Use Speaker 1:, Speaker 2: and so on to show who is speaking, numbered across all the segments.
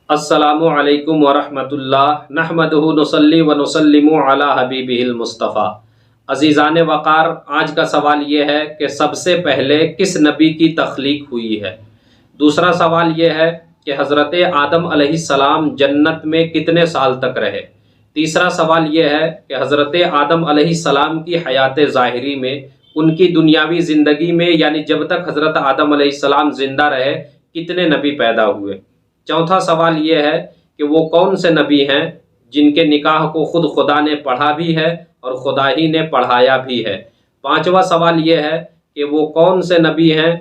Speaker 1: السلام علیکم ورحمۃ اللہ نحمدہ نصلی و نسلم علی حبیبہ المصطفیٰ۔ عزیزان وقار، آج کا سوال یہ ہے کہ سب سے پہلے کس نبی کی تخلیق ہوئی ہے؟ دوسرا سوال یہ ہے کہ حضرت آدم علیہ السلام جنت میں کتنے سال تک رہے؟ تیسرا سوال یہ ہے کہ حضرت آدم علیہ السلام کی حیات ظاہری میں، ان کی دنیاوی زندگی میں، یعنی جب تک حضرت آدم علیہ السلام زندہ رہے، کتنے نبی پیدا ہوئے؟ چوتھا سوال یہ ہے کہ وہ کون سے نبی ہیں جن کے نکاح کو خود خدا نے پڑھا بھی ہے اور خدا ہی نے پڑھایا بھی ہے؟ پانچواں سوال یہ ہے کہ وہ کون سے نبی ہیں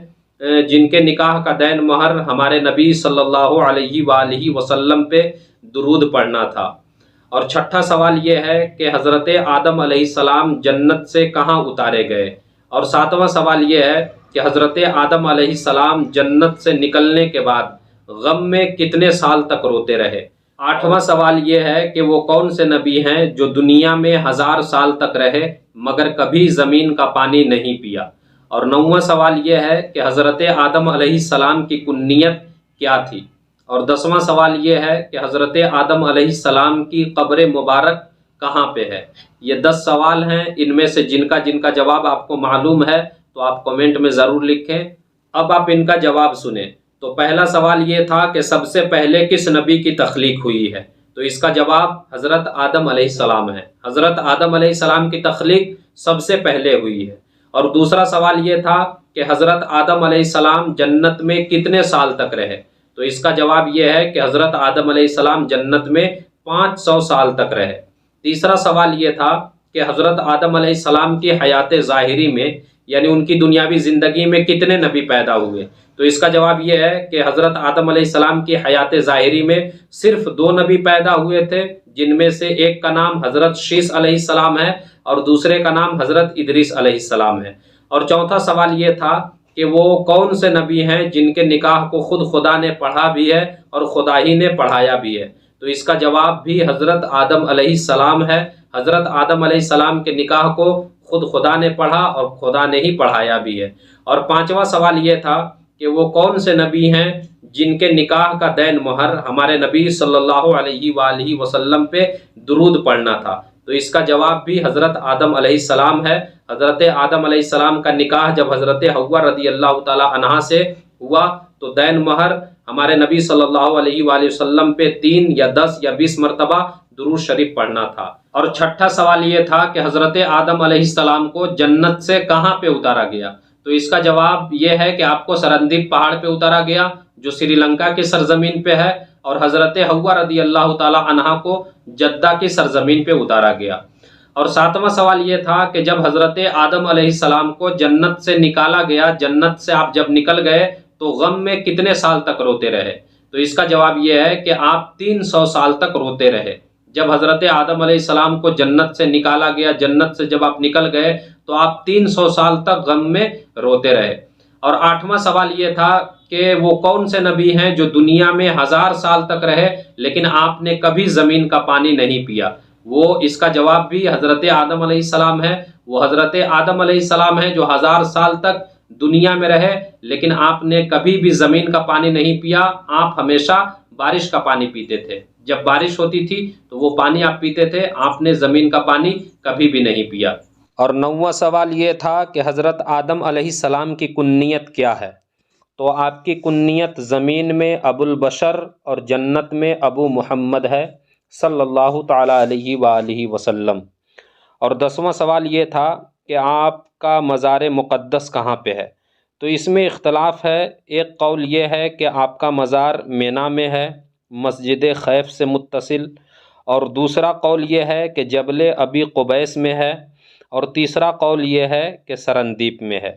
Speaker 1: جن کے نکاح کا دین مہر ہمارے نبی صلی اللہ علیہ وآلہ وسلم پہ درود پڑھنا تھا؟ اور چھٹا سوال یہ ہے کہ حضرت آدم علیہ السلام جنت سے کہاں اتارے گئے؟ اور ساتواں سوال یہ ہے کہ حضرت آدم علیہ السلام جنت سے نکلنے کے بعد غم میں کتنے سال تک روتے رہے؟ آٹھواں سوال یہ ہے کہ وہ کون سے نبی ہیں جو دنیا میں 1000 سال تک رہے مگر کبھی زمین کا پانی نہیں پیا؟ اور نوواں سوال یہ ہے کہ حضرت آدم علیہ السلام کی کنیت کیا تھی؟ اور 10واں سوال یہ ہے کہ حضرت آدم علیہ السلام کی قبر مبارک کہاں پہ ہے؟ یہ 10 سوال ہیں، ان میں سے جن کا جواب آپ کو معلوم ہے تو آپ کمنٹ میں ضرور لکھیں۔ اب آپ ان کا جواب سنیں۔ تو پہلا سوال یہ تھا کہ سب سے پہلے کس نبی کی تخلیق ہوئی ہے؟ تو اس کا جواب حضرت آدم علیہ السلام ہے۔ حضرت آدم علیہ السلام کی تخلیق سب سے پہلے ہوئی ہے۔ اور دوسرا سوال یہ تھا کہ حضرت آدم علیہ السلام جنت میں کتنے سال تک رہے؟ تو اس کا جواب یہ ہے کہ حضرت آدم علیہ السلام جنت میں 500 سال تک رہے۔ تیسرا سوال یہ تھا کہ حضرت آدم علیہ السلام کی حیات ظاہری میں، یعنی ان کی دنیاوی زندگی میں کتنے نبی پیدا ہوئے؟ تو اس کا جواب یہ ہے کہ حضرت آدم علیہ السلام کی حیات ظاہری میں صرف 2 نبی پیدا ہوئے تھے، جن میں سے ایک کا نام حضرت شیس علیہ السلام ہے اور دوسرے کا نام حضرت ادریس علیہ السلام ہے۔ اور چوتھا سوال یہ تھا کہ وہ کون سے نبی ہیں جن کے نکاح کو خود خدا نے پڑھا بھی ہے اور خدا ہی نے پڑھایا بھی ہے؟ تو اس کا جواب بھی حضرت آدم علیہ السلام ہے۔ حضرت آدم علیہ السلام کے نکاح کو خود خدا نے پڑھا اور خدا نے ہی پڑھایا بھی ہے۔ اور پانچواں سوال یہ تھا کہ وہ کون سے نبی ہیں جن کے نکاح کا دین مہر ہمارے نبی صلی اللہ علیہ وآلہ وسلم پہ درود پڑھنا تھا؟ تو اس کا جواب بھی حضرت آدم علیہ السلام ہے۔ حضرت آدم علیہ السلام کا نکاح جب حضرت حوا رضی اللہ تعالی عنہا سے ہوا تو دین مہر ہمارے نبی صلی اللہ علیہ وآلہ وسلم پہ 3 یا 10 یا 20 مرتبہ درود شریف پڑھنا تھا۔ اور چھٹا سوال یہ تھا کہ حضرت آدم علیہ السلام کو جنت سے کہاں پہ اتارا گیا؟ تو اس کا جواب یہ ہے کہ آپ کو سرندیپ پہاڑ پہ اتارا گیا جو سری لنکا کی سرزمین پہ ہے، اور حضرت حوا رضی اللہ تعالی عنہا کو جدہ کی سرزمین پہ اتارا گیا۔ اور ساتواں سوال یہ تھا کہ جب حضرت آدم علیہ السلام کو جنت سے نکالا گیا، جنت سے آپ جب نکل گئے تو غم میں کتنے سال تک روتے رہے؟ تو اس کا جواب یہ ہے کہ آپ 300 سال تک روتے رہے۔ جب حضرت آدم علیہ السلام کو جنت سے نکالا گیا، جنت سے جب آپ نکل گئے تو آپ 300 سال تک غم میں روتے رہے۔ اور 8واں سوال یہ تھا کہ وہ کون سے نبی ہیں جو دنیا میں 1000 سال تک رہے لیکن آپ نے کبھی زمین کا پانی نہیں پیا؟ وہ اس کا جواب بھی حضرت آدم علیہ السلام ہے۔ وہ حضرت آدم علیہ السلام ہیں جو 1000 سال تک دنیا میں رہے لیکن آپ نے کبھی بھی زمین کا پانی نہیں پیا۔ آپ ہمیشہ بارش کا پانی پیتے تھے۔ جب بارش ہوتی تھی تو وہ پانی آپ پیتے تھے، آپ نے زمین کا پانی کبھی بھی نہیں پیا۔ اور 9واں سوال یہ تھا کہ حضرت آدم علیہ السلام کی کنیت کیا ہے؟ تو آپ کی کنیت زمین میں ابو البشر اور جنت میں ابو محمد ہے صلی اللہ تعالی علیہ وآلہ وسلم۔ اور 10واں سوال یہ تھا کہ آپ کا مزار مقدس کہاں پہ ہے؟ تو اس میں اختلاف ہے۔ ایک قول یہ ہے کہ آپ کا مزار مینا میں ہے، مسجد خیف سے متصل، اور دوسرا قول یہ ہے کہ جبل ابی قبیس میں ہے، اور تیسرا قول یہ ہے کہ سرندیپ میں ہے۔